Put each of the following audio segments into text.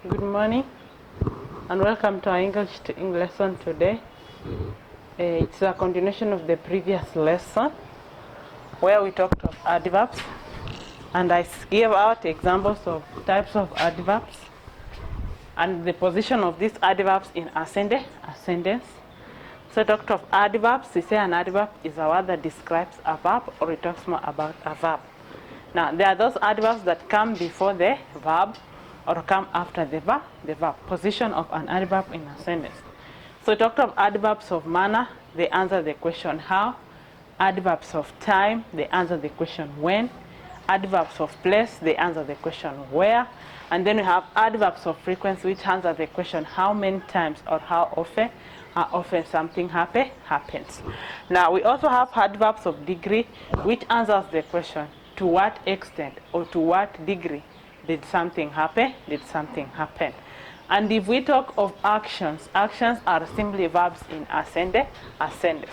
Good morning and welcome to our English lesson today. It's a continuation of the previous lesson where we talked of adverbs and I gave out examples of types of adverbs and the position of these adverbs in a sentence. So I talked of adverbs. We say an adverb is a word that describes a verb or it talks more about a verb. Now there are those adverbs that come before the verb or come after the verb. Position of an adverb in a sentence. So we talked of adverbs of manner. They answer the question how. Adverbs of time. They answer the question when. Adverbs of place. They answer the question where. And then we have adverbs of frequency, which answer the question how many times or how often something happens. Now we also have adverbs of degree, which answers the question to what extent or to what degree did something happen? And if we talk of actions, actions are simply verbs in a sentence.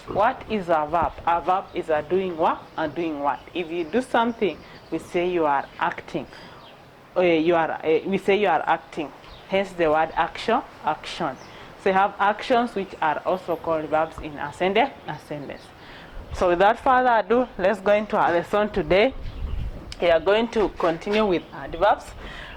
What is a verb? A verb is a doing what? If you do something, we say you are acting. We say you are acting. Hence the word action. So you have actions which are also called verbs in a sentence. So without further ado, let's go into our lesson today. We are going to continue with adverbs,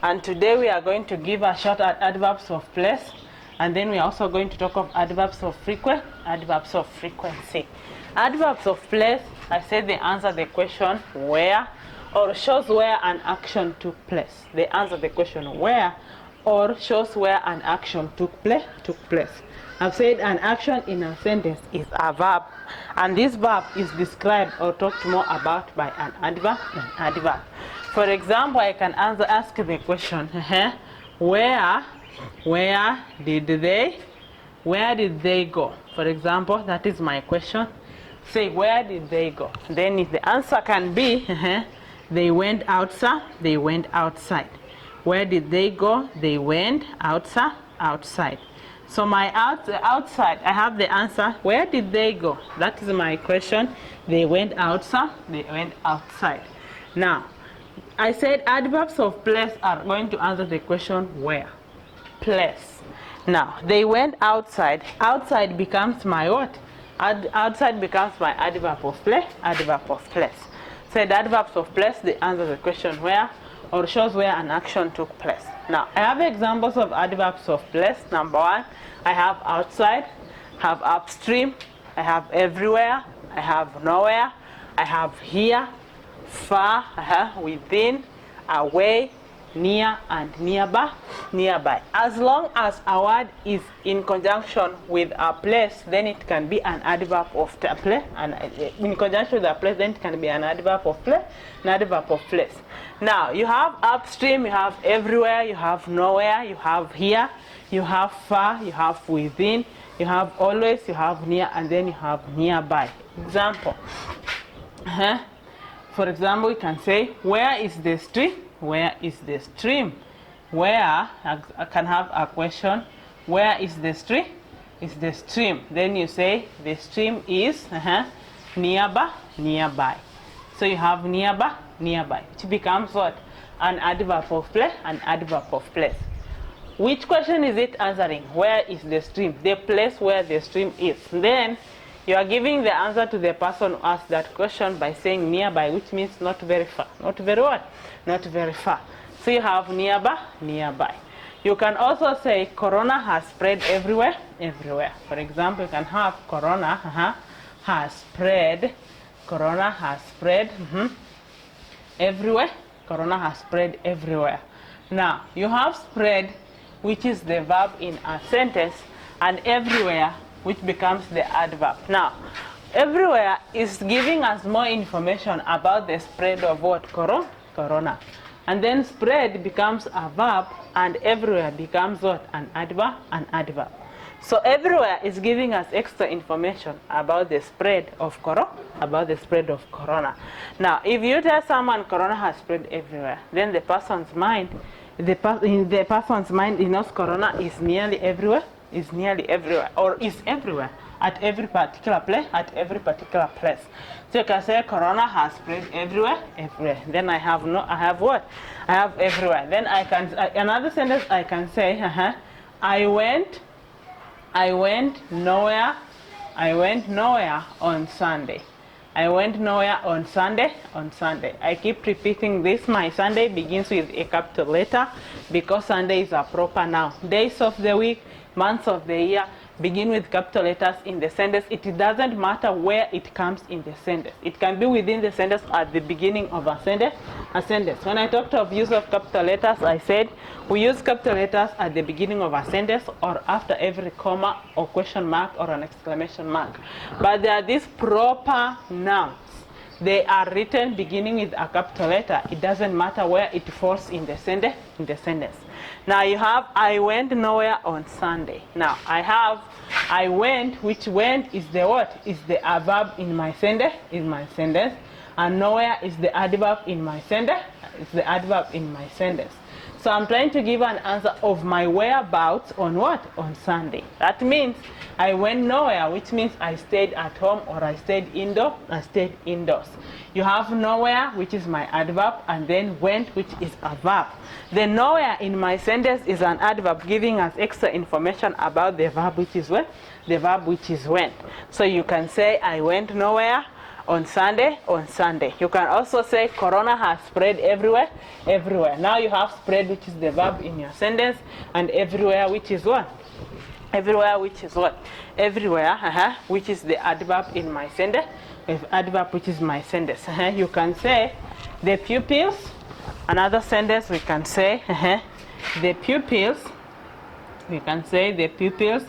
and today we are going to give a short at adverbs of place, and then we are also going to talk of adverbs of frequency. Adverbs of place, I said they answer the question where or shows where an action took place. They answer the question where or shows where an action took place. I've said an action in a sentence is a verb, and this verb is described or talked more about by an adverb. For example, I can ask the question, where did they go? For example, that is my question. Say, where did they go? Then if the answer can be, they went outside. Where did they go? They went outside. So my outside, I have the answer. Where did they go? That is my question. They went outside. Now, I said adverbs of place are going to answer the question where. Place. Now, they went outside. Outside becomes my what? Outside becomes my adverb of place. Said adverbs of place, they answer the question where or shows where an action took place. Now, I have examples of adverbs of place. Number one, I have outside, I have upstream, I have everywhere, I have nowhere, I have here, far, within, away, near, and nearby. As long as a word is in conjunction with a place, then it can be an adverb of place. And in conjunction with a place, then it can be an adverb of place. Now, you have upstream, you have everywhere, you have nowhere, you have here, you have far, you have within, you have always, you have near, and then you have nearby. Example. For example, we can say, where is the stream? Where is the stream? Where, I can have a question. Where is the stream? Is the stream. Then you say, the stream is nearby. So you have nearby, which becomes what? An adverb of place. Which question is it answering? Where is the stream? The place where the stream is. Then you are giving the answer to the person who asked that question by saying nearby, which means not very far. Not very far. So you have nearby. You can also say corona has spread everywhere. For example, you can have corona has spread everywhere. Corona has spread everywhere. Now, you have spread, which is the verb in a sentence, and everywhere, which becomes the adverb. Now, everywhere is giving us more information about the spread of what? Corona. And then spread becomes a verb, and everywhere becomes what? An adverb. So everywhere is giving us extra information about the spread of corona. Now, if you tell someone corona has spread everywhere, then the person's mind, he knows corona is nearly everywhere, or is everywhere. at every particular place, at every particular place. So you can say corona has spread everywhere, everywhere. Then I have what? I have everywhere. Then I can, another sentence I can say, I went nowhere on Sunday. I went nowhere on Sunday, I keep repeating this. My Sunday begins with a capital letter because Sunday is a proper noun. Days of the week, months of the year begin with capital letters in the sentence. It doesn't matter where it comes in the sentence. It can be within the sentence at the beginning of a sentence. When I talked of use of capital letters, I said we use capital letters at the beginning of a sentence or after every comma or question mark or an exclamation mark. But there are these proper nouns. They are written beginning with a capital letter. It doesn't matter where it falls in the sentence. Now you have I went nowhere on Sunday. Now I have I went, which went is the what? Is the adverb in my sentence, and nowhere is the adverb in my sentence. It's the adverb in my sentence. So I'm trying to give an answer of my whereabouts on what? On Sunday. That means I went nowhere, which means I stayed at home or I stayed indoors. You have nowhere, which is my adverb, and then went, which is a verb. The nowhere in my sentence is an adverb giving us extra information about the verb, which is what? The verb which is went. So you can say I went nowhere on Sunday. You can also say corona has spread everywhere. Now you have spread, which is the verb in your sentence, and everywhere, which is what? Everywhere, which is the adverb in my sentence. Adverb, which is my sentence. You can say the pupils. Another sentence we can say the pupils. We can say the pupils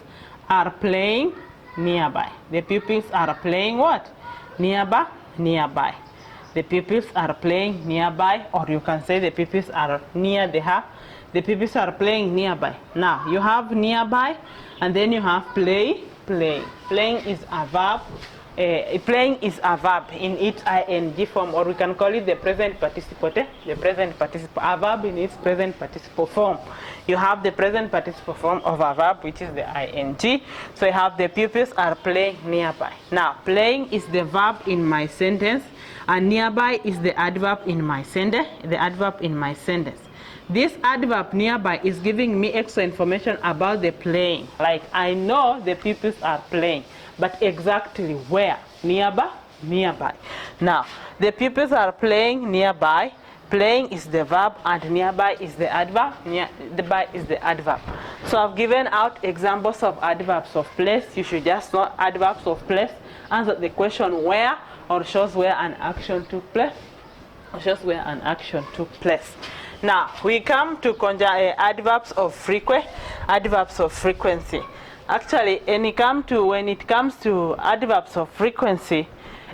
are playing nearby. The pupils are playing what? Nearby. The pupils are playing nearby, or you can say the pupils are near the house. The pupils are playing nearby. Now you have nearby, and then you have play. Playing is a verb. Playing is a verb in its ing form, or we can call it the present participle. A verb in its present participle form. You have the present participle form of a verb, which is the ing. So you have the pupils are playing nearby. Now playing is the verb in my sentence, and nearby is the adverb in my sentence. This adverb nearby is giving me extra information about the playing. Like I know the pupils are playing, but exactly where? Nearby. Now the pupils are playing nearby. Playing is the verb and nearby is the adverb. Nearby is the adverb. So I've given out examples of adverbs of place. You should just know adverbs of place. Answer the question where, or shows where an action took place. Now we come to adverbs of frequency. Actually, when it comes to adverbs of frequency,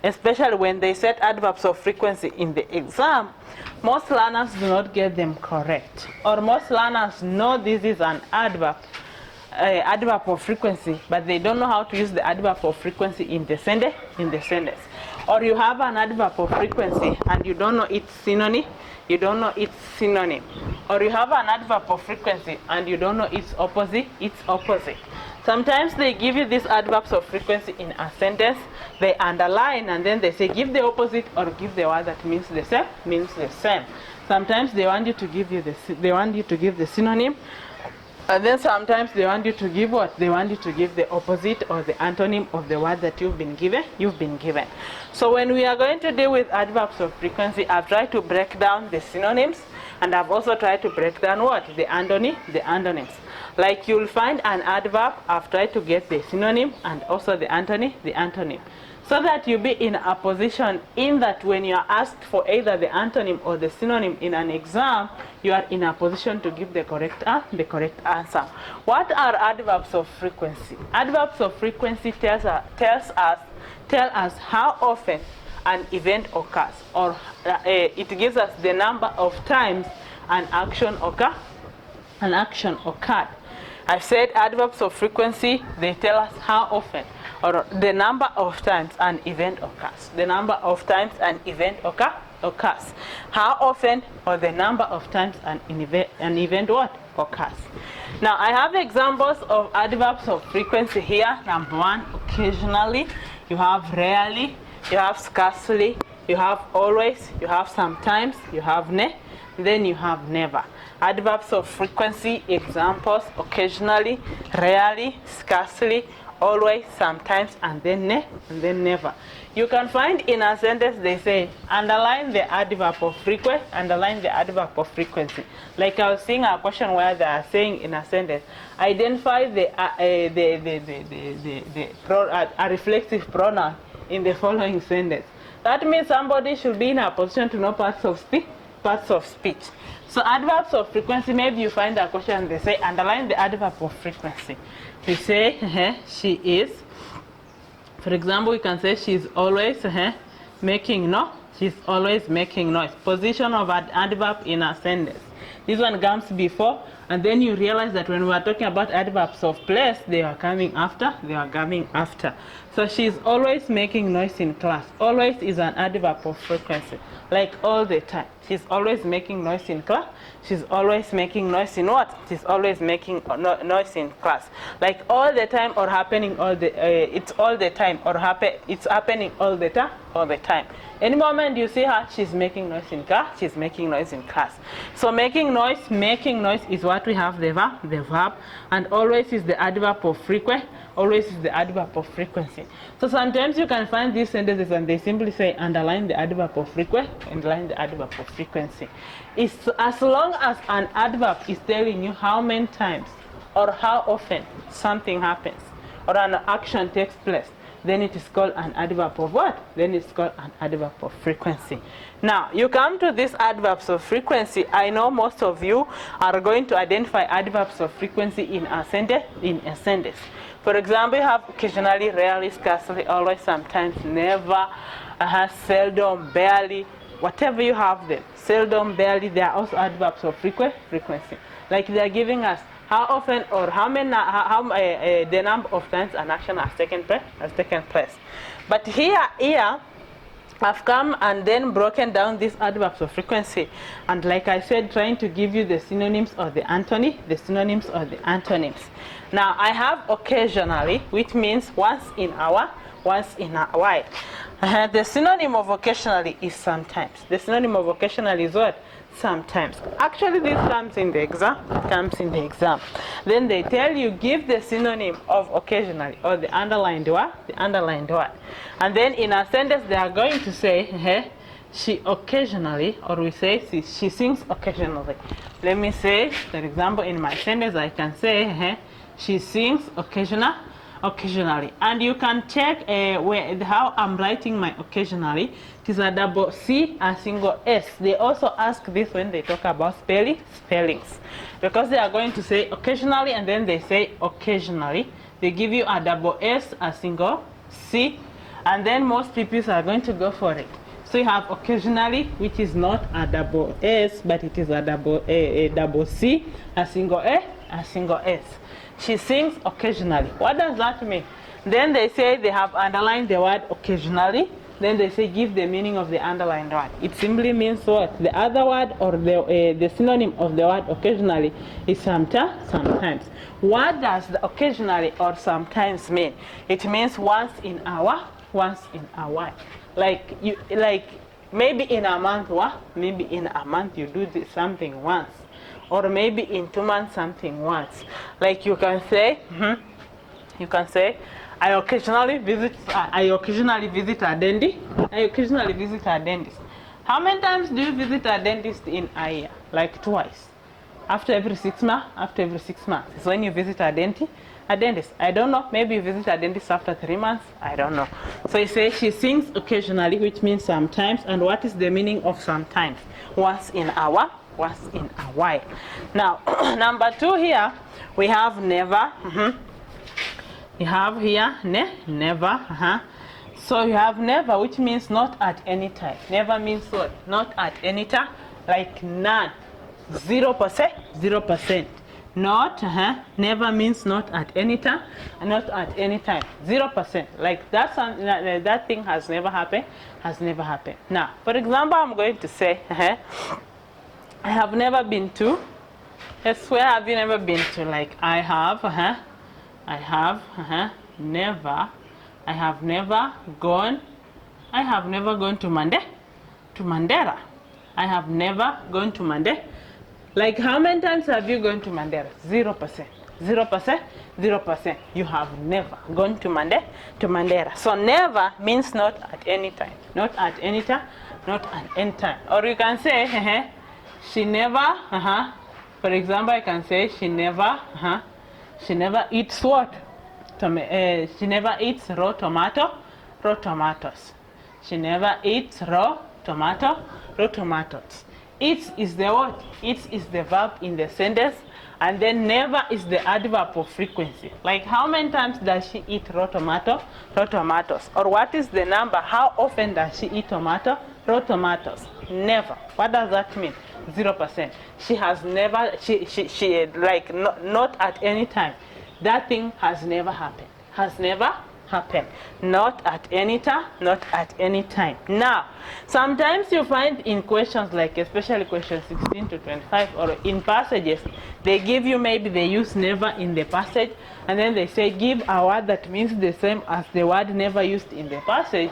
especially when they set adverbs of frequency in the exam, most learners do not get them correct. Or most learners know this is an adverb of frequency, but they don't know how to use the adverb of frequency in the sentence. Or you have an adverb of frequency and you don't know its synonym. Or you have an adverb of frequency and you don't know its opposite. Sometimes they give you these adverbs of frequency in a sentence, they underline and then they say give the opposite or give the word that means the same. Sometimes they want you to give the synonym, and then sometimes they want you to give what? They want you to give the opposite or the antonym of the word that you've been given. So when we are going to deal with adverbs of frequency, I've tried to break down the synonyms, and I've also tried to break down what? The antonyms. Like you'll find an adverb, I've tried to get the synonym and also the antonym. So that you'll be in a position in that when you are asked for either the antonym or the synonym in an exam, you are in a position to give the correct answer. What are adverbs of frequency? Adverbs of frequency tell us how often an event occurs, or it gives us the number of times an action occurred. I've said adverbs of frequency, they tell us how often or the number of times an event occurs. How often or the number of times an event what? Occurs. Now I have examples of adverbs of frequency here. Number 1, occasionally. You have rarely. You have scarcely. You have always. You have sometimes. You have then you have never. Adverbs of frequency examples: occasionally, rarely, scarcely, always, sometimes, and then never. You can find in a sentence they say underline the adverb of frequency, underline the adverb of frequency. Like I was seeing a question where they are saying in a sentence, identify a reflexive pronoun in the following sentence. That means somebody should be in a position to know parts of speech. So adverbs of frequency, maybe you find a question and they say underline the adverb of frequency. You say she is. For example, you can say she's always making she's always making noise. Position of an adverb in a sentence. This one comes before, and then you realize that when we are talking about adverbs of place, they are coming after. So she's always making noise in class. Always is an adverb of frequency, like all the time. She's always making noise in class. She's always making noise in what? She's always making noise in class. Like all the time or happening all the it's all the time or it's happening all the time. Any moment you see her, she's making noise in class. She's making noise in class. So making noise is what we have the verb, and always is the adverb of frequency. Always is the adverb of frequency. So sometimes you can find these sentences and they simply say underline the adverb of frequency, underline the adverb of frequency. It's as long as an adverb is telling you how many times or how often something happens or an action takes place, then it is called an adverb of what? Then it's called an adverb of frequency. Now, you come to these adverbs of frequency. I know most of you are going to identify adverbs of frequency in a sentence. For example, you have occasionally, rarely, scarcely, always, sometimes, never, seldom, barely, whatever you have them. Seldom, barely, they are also adverbs of frequency. Like they are giving us how often or how many, the number of times an action has taken place. But here, I've come and then broken down these adverbs of frequency, and like I said, trying to give you the synonyms or the antonyms. Now I have occasionally, which means once in a while. The synonym of occasionally is sometimes. The synonym of occasionally is what? Sometimes. Actually, this comes in the exam. Then they tell you give the synonym of occasionally or the underlined word. And then in a sentence they are going to say she occasionally, or we say she sings occasionally. Let me say, for example, in my sentence I can say she sings occasionally. And you can check how I'm writing my occasionally. It is a double C, a single S. They also ask this when they talk about spellings. Because they are going to say occasionally and then they say occasionally. They give you a double S, a single C, and then most people are going to go for it. So you have occasionally, which is not a double S, but it is a double C, a single S. She sings occasionally. What does that mean? Then they say they have underlined the word occasionally. Then they say give the meaning of the underlined word. It simply means what? The other word or the synonym of the word occasionally is sometimes. What does the occasionally or sometimes mean? It means once in a while. Like maybe in a month, maybe in a month you do something once. Or maybe in 2 months something once. Like you can say, I occasionally visit a dentist. How many times do you visit a dentist in a year? Like twice. After every 6 months. It's when you visit a dentist. I don't know. Maybe you visit a dentist after 3 months. I don't know. So you say she sings occasionally, which means sometimes. And what is the meaning of sometimes? Once in a while. Now, number 2 here, we have never. You have here never. So you have never, which means not at any time. Never means what? Not at any time. Like none. 0%. Not, never means not at any time. 0%. Like that thing has never happened. Now, for example, I'm going to say, I have never been to Yes, where have you never been to? Like, I have, never. I have never gone. I have never gone to Mandera. I have never gone to Mandera. Like, how many times have you gone to Mandera? 0%. 0%. 0%. You have never gone to Mandera. So never means not at any time. Not at any time. Not at any time. Or you can say, she never, for example, I can say she never eats what? She never eats raw tomatoes. She never eats raw tomatoes. Eats is the what? Eats is the verb in the sentence, and then never is the adverb of frequency. Like, how many times does she eat raw tomatoes? Or what is the number? How often does she eat raw tomatoes? Never. What does that mean? 0%. She has never, she like, not at any time. That thing has never happened. Has never happened. Not at any time. Not at any time. Now, sometimes you find in questions, like especially questions 16 to 25, or in passages, they give you, maybe they use never in the passage, and then they say give a word that means the same as the word never used in the passage.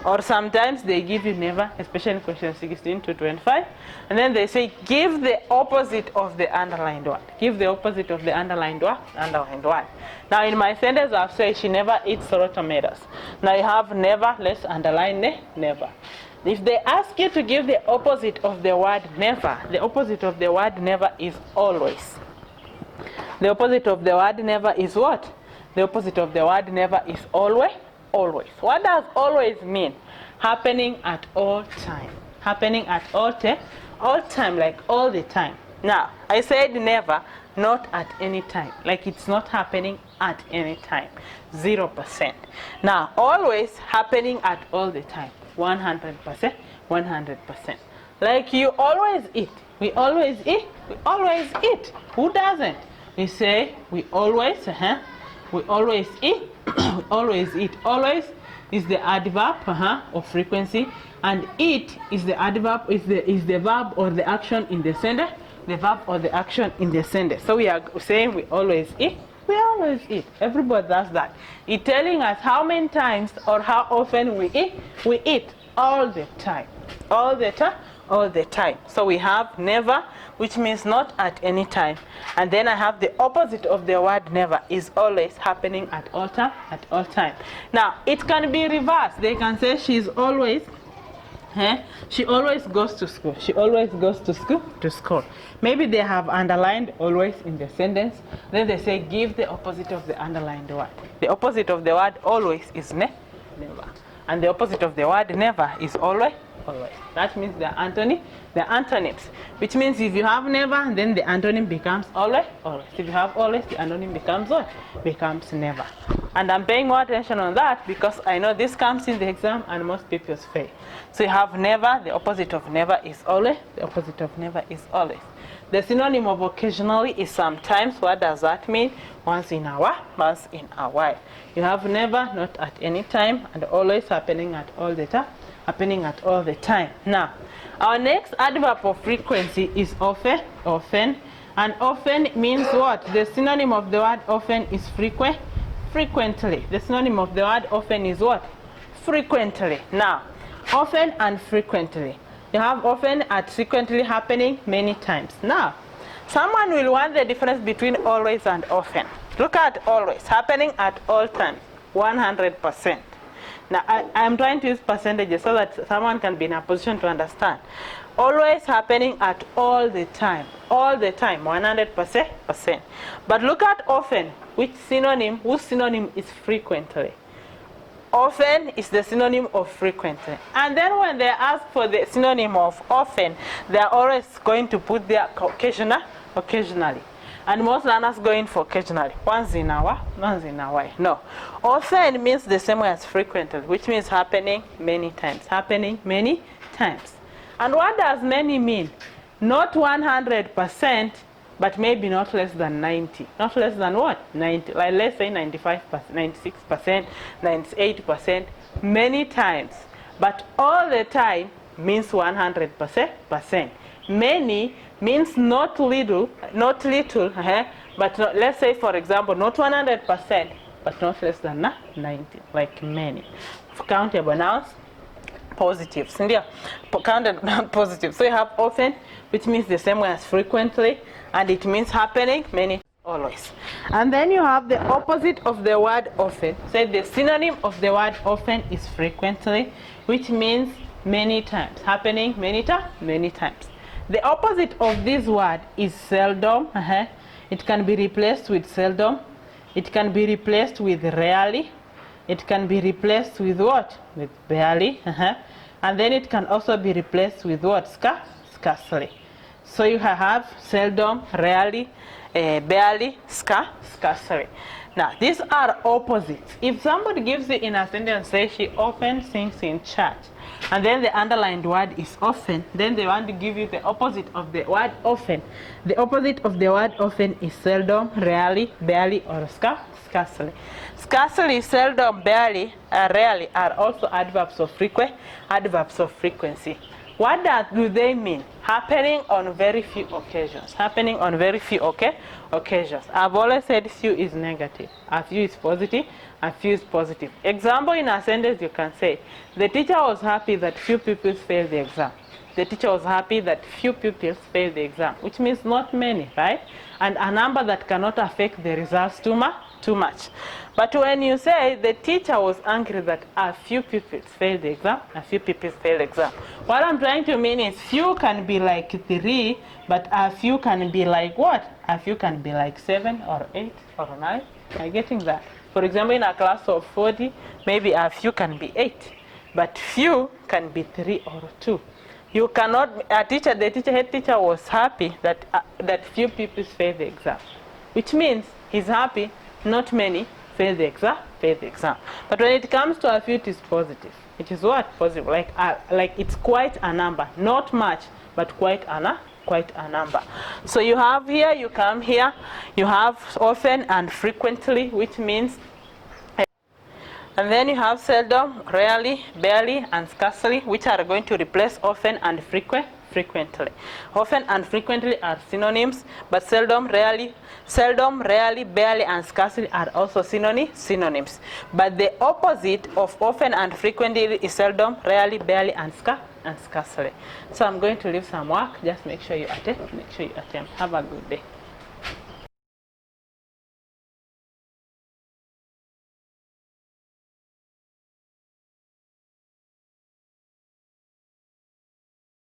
Or sometimes they give you never, especially in questions 16 to 25, and then they say give the opposite of the underlined word. Give the opposite of the underlined word. Now in my sentence I've said she never eats raw tomatoes. Now you have never, let's underline never. If they ask you to give the opposite of the word never, the opposite of the word never is always. The opposite of the word never is what? The opposite of the word never is always. Always. What does always mean? Happening at all time. Happening at all time, like all the time. Now, I said never, not at any time. Like, it's not happening at any time. 0%. Now, always happening at all the time. 100%. 100%. Like, you always eat. We always eat. We always eat. Who doesn't? We say we always, we always eat. We always eat. Always is the adverb of frequency, and eat is the adverb, is the verb or the action in the sender. The verb or the action in the sender. So we are saying we always eat. We always eat. Everybody does that. It's telling us how many times or how often we eat. We eat all the time. All the time. All the time. So we have never, which means not at any time. And then I have the opposite of the word never, is always, happening at all time. At all time. Now, it can be reversed. They can say she's always, she always goes to school. She always goes to school. Maybe they have underlined always in the sentence. Then they say give the opposite of the underlined word. The opposite of the word always is never. And the opposite of the word never is always. Always. That means the antonyms. Which means if you have never, then the antonym becomes always. Always. If you have always, the antonym becomes what? Becomes never. And I'm paying more attention on that because I know this comes in the exam and most people fail. So you have never, the opposite of never is always. The opposite of never is always. The synonym of occasionally is sometimes. What does that mean? Once in a while. You have never, not at any time, and always, happening at all the time. Happening at all the time. Now, our next adverb of frequency is often. And often means what? The synonym of the word often is frequently. The synonym of the word often is what? Frequently. Now, often and frequently. You have often and frequently, happening many times. Now, someone will want the difference between always and often. Look at always, happening at all times, 100%. Now, I'm trying to use percentages so that someone can be in a position to understand. Always happening at all the time. All the time, 100%. But look at often, whose synonym is frequently. Often is the synonym of frequently. And then when they ask for the synonym of often, they're always going to put their occasionally. And most learners going for occasionally. Once in a while. No. Often means the same way as frequently, which means happening many times. Happening many times. And what does many mean? Not 100%, but maybe not less than 90. Not less than what? 90. Like let's say 95%, 96%, 98%. Many times. But all the time means 100%. Many means not little, but not, let's say for example, not 100%, but not less than 90, like many. Countable nouns, positives. Counted positive. So you have often, which means the same way as frequently, and it means happening, many, always. And then you have the opposite of the word often. So the synonym of the word often is frequently, which means many times, happening many times. The opposite of this word is seldom. It can be replaced with seldom. It can be replaced with rarely. It can be replaced with what? With barely. And then it can also be replaced with what? Scarcely. So you have seldom, rarely, barely, scarcely. Now, these are opposites. If somebody gives you in a sentence, say she often sings in church, and then the underlined word is often, then they want to give you the opposite of the word often. The opposite of the word often is seldom, rarely, barely, or scarcely. Scarcely, seldom, barely, rarely are also adverbs of frequency. What do they mean? Happening on very few occasions. Happening on very few occasions. I've always said few is negative. A few is positive. A few is positive. Example in a sentence you can say, the teacher was happy that few pupils failed the exam. The teacher was happy that few pupils failed the exam, which means not many, right? And a number that cannot affect the results too much. But when you say the teacher was angry that a few pupils failed the exam, what I'm trying to mean is few can be like 3, but a few can be like what? A few can be like 7 or 8 or 9. Are you getting that? For example, in a class of 40, maybe a few can be 8, but few can be 3 or 2. You cannot, the head teacher was happy that few pupils failed the exam, which means he's happy not many failed the exam. But when it comes to a few, it is positive. It is what? Positive. Like it's quite a number, not much, but quite a number. So you have here, you come here, you have often and frequently, which means. And then you have seldom, rarely, barely, and scarcely, which are going to replace often and frequently. Often and frequently are synonyms, but seldom, rarely, barely, and scarcely are also synonyms. But the opposite of often and frequently is seldom, rarely, barely, and scarcely. So I'm going to leave some work. Just make sure you attempt. Have a good day.